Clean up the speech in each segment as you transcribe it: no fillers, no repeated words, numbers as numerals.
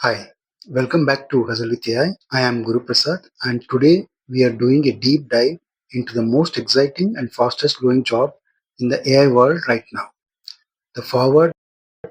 Hi, welcome back to Hustle with AI. I am Guru Prasad, and today we are doing a deep dive into the most exciting and fastest growing job in the AI world right now, the forward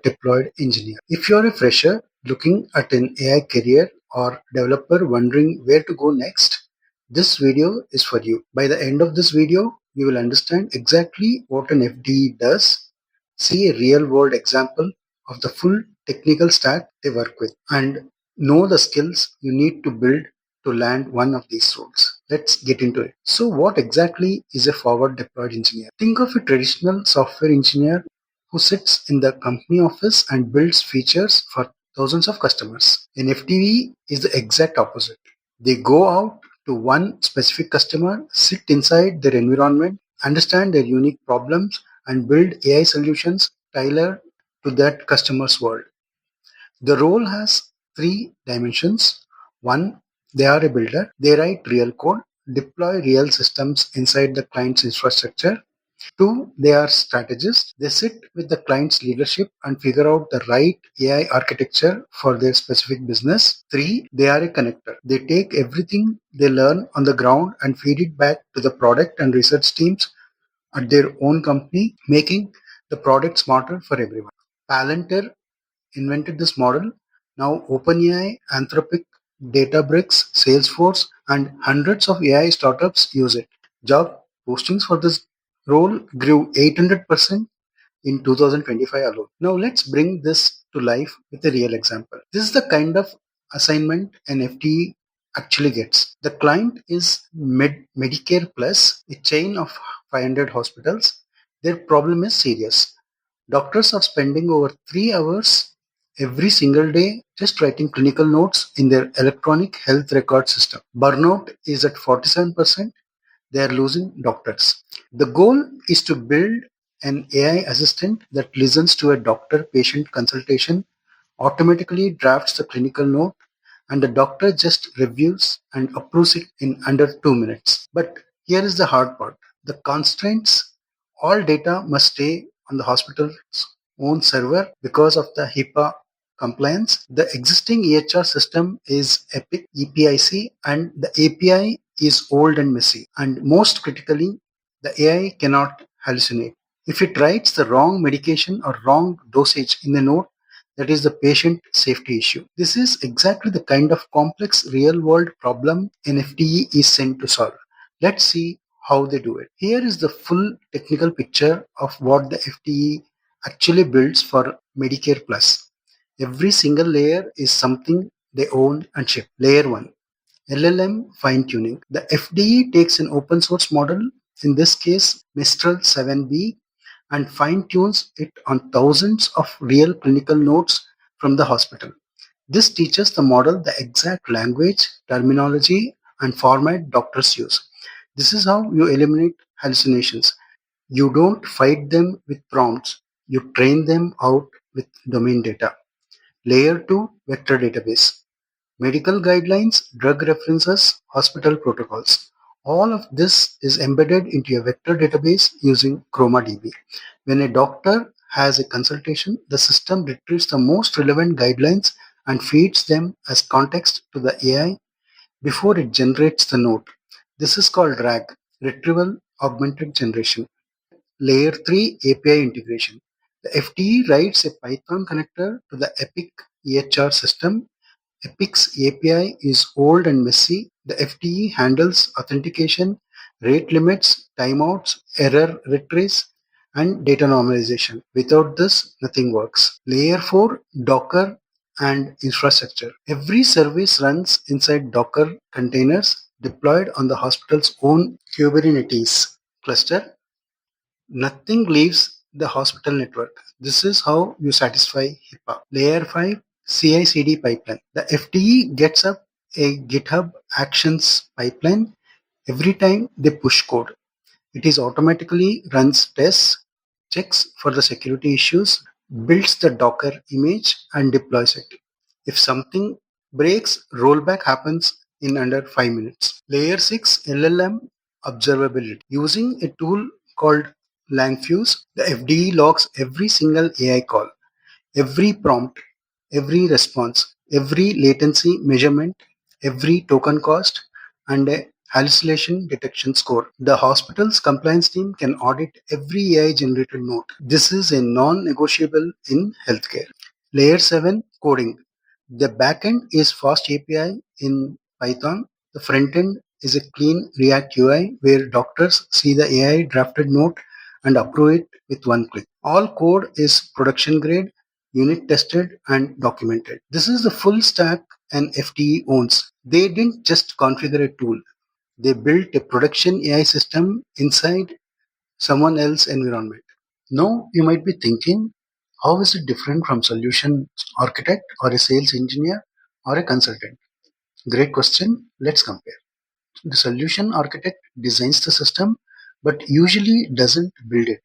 deployed engineer. If you're a fresher looking at an AI career or developer wondering where to go next, this video is for you. By the end of this video, you will understand exactly what an FDE does, see a real world example of the full technical stack they work with, and know the skills you need to build to land one of these roles. Let's get into it. So, what exactly is a forward deployed engineer? Think of a traditional software engineer who sits in the company office and builds features for thousands of customers. An FDE is the exact opposite. They go out to one specific customer, sit inside their environment, understand their unique problems, and build AI solutions tailored to that customer's world. The role has three dimensions. One, they are a builder. They write real code, deploy real systems inside the client's infrastructure. Two, they are strategists. They sit with the client's leadership and figure out the right AI architecture for their specific business. Three, they are a connector. They take everything they learn on the ground and feed it back to the product and research teams at their own company, making the product smarter for everyone. Palantir invented this model. Now OpenAI, Anthropic, Databricks, Salesforce, and hundreds of AI startups use it. Job postings for this role grew 800% in 2025 alone. Now let's bring this to life with a real example. This is the kind of assignment an FTE actually gets. The client is Medicare Plus, a chain of 500 hospitals. Their problem is serious. Doctors are spending over 3 hours every single day just writing clinical notes in their electronic health record system. Burnout is at 47%. They are losing doctors. The goal is to build an AI assistant that listens to a doctor patient consultation, automatically drafts the clinical note, and the doctor just reviews and approves it in under 2 minutes. But here is the hard part, the constraints. All data must stay on the hospital's own server because of the HIPAA compliance. The existing EHR system is Epic EPIC, and the API is old and messy. And most critically, the AI cannot hallucinate. If it writes the wrong medication or wrong dosage in the note, that is the patient safety issue. This is exactly the kind of complex real world problem an FDE is sent to solve. Let's see how they do it. Here is the full technical picture of what the FDE actually builds for Medicare Plus. Every single layer is something they own and ship. Layer 1, LLM fine tuning. The FDE takes an open source model, in this case Mistral 7B, and fine tunes it on thousands of real clinical notes from the hospital. This teaches the model the exact language, terminology, and format doctors use. This is how you eliminate hallucinations. You don't fight them with prompts, you train them out with domain data. Layer 2, vector database. Medical guidelines, drug references, hospital protocols. All of this is embedded into a vector database using ChromaDB. When a doctor has a consultation, the system retrieves the most relevant guidelines and feeds them as context to the AI before it generates the note. This is called RAG, Retrieval Augmented Generation. Layer 3, API integration. The FDE writes a Python connector to the Epic EHR system. Epic's API is old and messy. The FDE handles authentication, rate limits, timeouts, error retrace, and data normalization. Without this, nothing works. Layer 4, Docker and infrastructure. Every service runs inside Docker containers deployed on the hospital's own Kubernetes cluster. Nothing leaves the hospital network. This is how you satisfy HIPAA. Layer 5, CI/CD pipeline. The FDE gets up a GitHub Actions pipeline every time they push code. It is automatically runs tests, checks for the security issues, builds the Docker image, and deploys it. If something breaks, rollback happens in under 5 minutes. Layer 6, LLM observability. Using a tool called Langfuse, the FDE logs every single AI call, every prompt, every response. every latency measurement, every token cost, and a hallucination detection score. The hospital's compliance team can audit every AI generated note. This is a non negotiable in healthcare. Layer 7 coding. The backend is fast API in Python. The front end is a clean React UI where doctors see the AI drafted note and approve it with one click. All code is production grade, unit tested, and documented. This is the full stack an FDE owns. They didn't just configure a tool, they built a production AI system inside someone else's environment. Now you might be thinking, how is it different from solution architect or a sales engineer or a consultant? Great question. Let's compare. The solution architect designs the system but usually doesn't build it.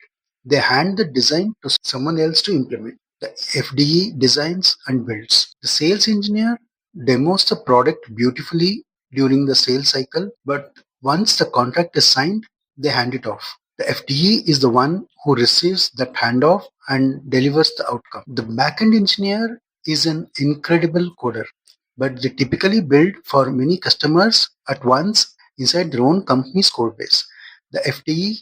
They hand the design to someone else to implement. The FDE designs and builds. The sales engineer demos the product beautifully during the sales cycle, but once the contract is signed, they hand it off. The FDE is the one who receives that handoff and delivers the outcome. The backend engineer is an incredible coder, but they typically build for many customers at once inside their own company's code base. The FDE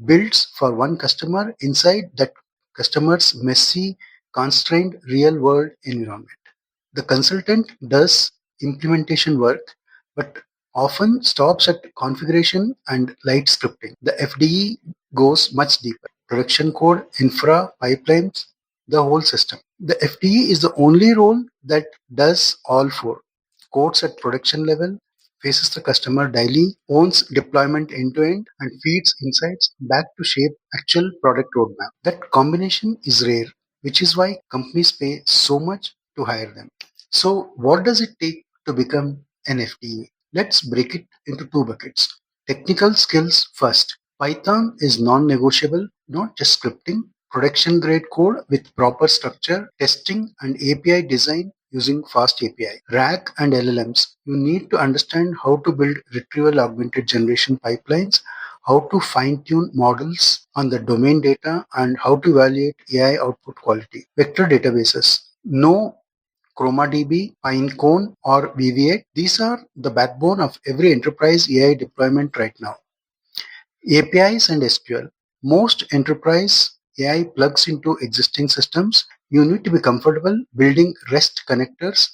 builds for one customer inside that customer's messy, constrained real world environment. The consultant does implementation work, but often stops at configuration and light scripting. The FDE goes much deeper. Production code, infra, pipelines, the whole system. The FDE is the only role that does all four. Codes at production level, faces the customer daily, owns deployment end to end, and feeds insights back to shape actual product roadmap. That combination is rare, which is why companies pay so much to hire them. So, what does it take to become an FDE? Let's break it into two buckets. Technical skills first. Python is non negotiable, not just scripting, production grade code with proper structure, testing, and API design using fast API. RAG and LLMs. You need to understand how to build retrieval augmented generation pipelines, how to fine tune models on the domain data, and how to evaluate AI output quality. Vector databases. No ChromaDB, Pinecone, or VV8. These are the backbone of every enterprise AI deployment right now. APIs and SQL. Most enterprise AI plugs into existing systems. You need to be comfortable building REST connectors,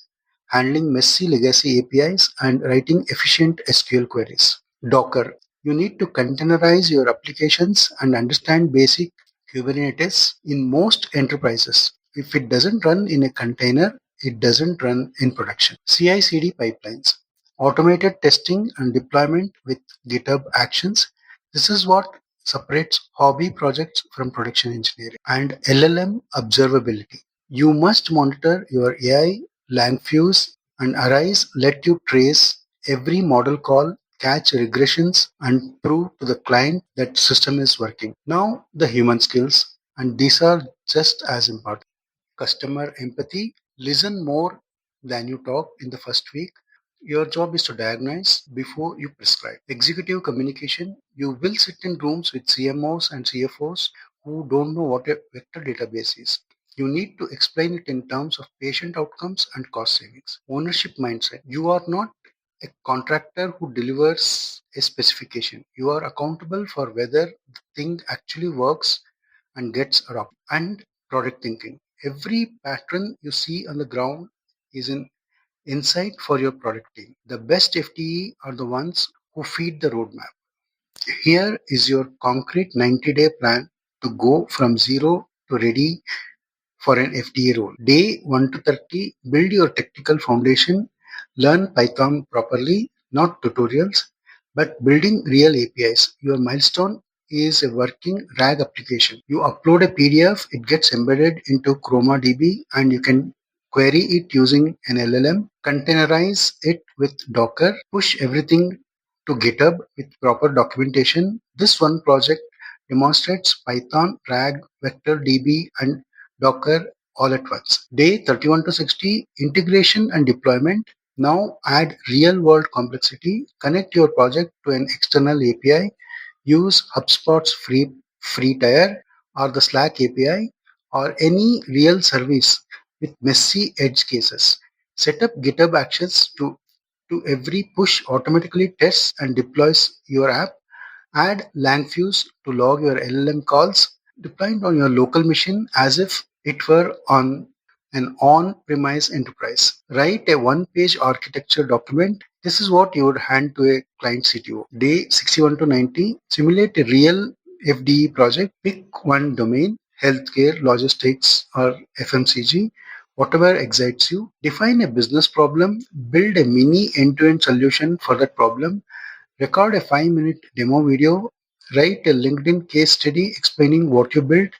handling messy legacy APIs, and writing efficient SQL queries. Docker. You need to containerize your applications and understand basic Kubernetes in most enterprises. If it doesn't run in a container, it doesn't run in production. CI/CD pipelines. Automated testing and deployment with GitHub Actions. This is what separates hobby projects from production engineering. And LLM observability. You must monitor your AI, Langfuse, and Arise let you trace every model call, catch regressions, and prove to the client that system is working. Now, the human skills, and these are just as important. Customer empathy, listen more than you talk in the first week. Your job is to diagnose before you prescribe. Executive communication, you will sit in rooms with CMOs and CFOs who don't know what a vector database is. You need to explain it in terms of patient outcomes and cost savings. Ownership mindset, you are not a contractor who delivers a specification. You are accountable for whether the thing actually works and gets adopted. And product thinking. Every pattern you see on the ground is an insight for your product team. The best FTE are the ones who feed the roadmap. Here is your concrete 90-day plan to go from zero to ready for an FDE role. Day 1 to 30, build your technical foundation, learn Python properly, not tutorials, but building real APIs. Your milestone is a working RAG application. You upload a PDF, it gets embedded into ChromaDB, and you can query it using an LLM, containerize it with Docker, push everything to GitHub with proper documentation. This one project demonstrates Python, RAG, Vector DB, and Docker all at once. Day 31 to 60, integration and deployment. Now add real world complexity. Connect your project to an external API. Use HubSpot's free tier or the Slack API or any real service with messy edge cases. Set up GitHub Actions to every push automatically tests and deploys your app. Add Langfuse to log your LLM calls. Deploy it on your local machine as if it were on an on-premise enterprise. Write a one-page architecture document. This is what you would hand to a client CTO. Day 61 to 90, simulate a real FDE project. Pick one domain, healthcare, logistics, or FMCG, whatever excites you. Define a business problem. Build a mini end-to-end solution for that problem. Record a 5-minute demo video. Write a LinkedIn case study explaining what you built,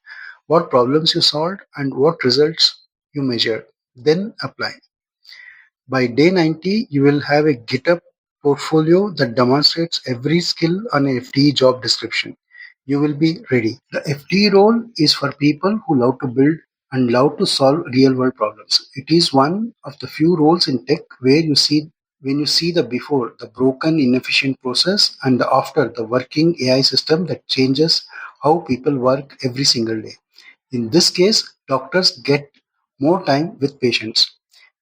what problems you solved, and what results you measured. Then apply. By day 90, you will have a GitHub portfolio that demonstrates every skill on a FTE job description. You will be ready. The FTE role is for people who love to build and love to solve real world problems. It is one of the few roles in tech where you see when you see the before, the broken, inefficient process, and the after, the working AI system that changes how people work every single day. In this case, doctors get more time with patients.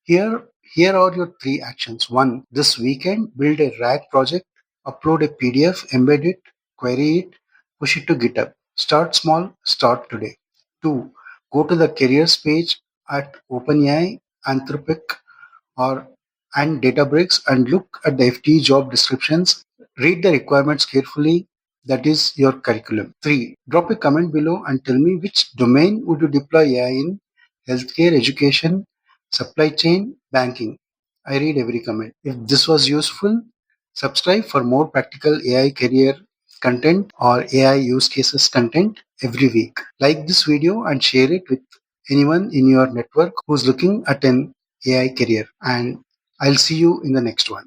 Here are your three actions. One, this weekend, build a RAG project, upload a PDF, embed it, query it, push it to GitHub. Start small, start today. Two, go to the careers page at OpenAI, Anthropic, or and Databricks and look at the FTE job descriptions. Read the requirements carefully. That is your curriculum. 3. Drop a comment below and tell me which domain would you deploy AI in: healthcare, education, supply chain, banking. I read every comment. If this was useful, subscribe for more practical AI career content or AI use cases content every week. Like this video and share it with anyone in your network who's looking at an AI career. And I'll see you in the next one.